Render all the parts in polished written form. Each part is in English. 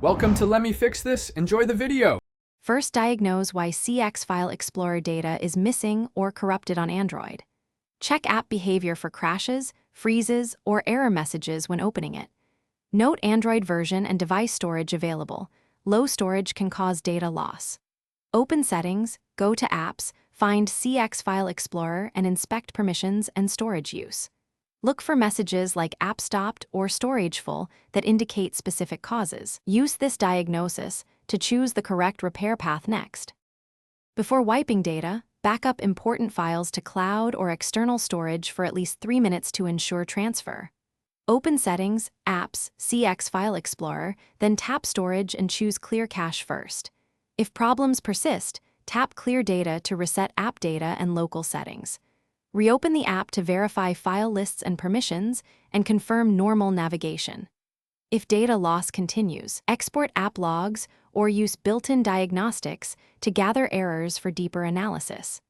Welcome to Let Me Fix This. Enjoy the video. First, diagnose why CX File Explorer data is missing or corrupted on Android. Check app behavior for crashes, freezes, or error messages when opening it. Note Android version and device storage available. Low storage can cause data loss. Open Settings, go to Apps, find CX File Explorer, and inspect permissions and storage use. Look for messages like App Stopped or Storage Full that indicate specific causes. Use this diagnosis to choose the correct repair path next. Before wiping data, back up important files to cloud or external storage for at least 3 minutes to ensure transfer. Open Settings, Apps, CX File Explorer, then tap Storage and choose Clear Cache first. If problems persist, tap Clear Data to reset app data and local settings. Reopen the app to verify file lists and permissions and confirm normal navigation. If data loss continues, export app logs or use built-in diagnostics to gather errors for deeper analysis.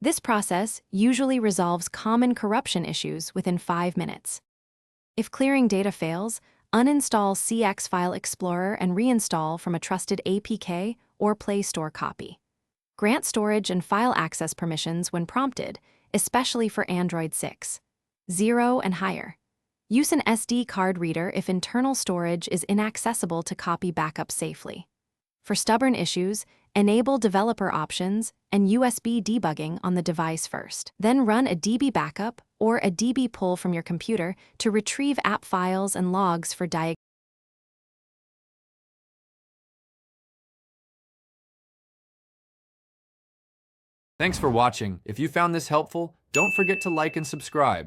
This process usually resolves common corruption issues within 5 minutes. If clearing data fails, uninstall CX File Explorer and reinstall from a trusted APK or Play Store copy. Grant storage and file access permissions when prompted, especially for Android 6, 0 and higher. Use an SD card reader if internal storage is inaccessible to copy backup safely. For stubborn issues, enable developer options and USB debugging on the device first. Then run a DB backup or a DB pull from your computer to retrieve app files and logs for diagnosis. Thanks for watching. If you found this helpful, don't forget to like and subscribe.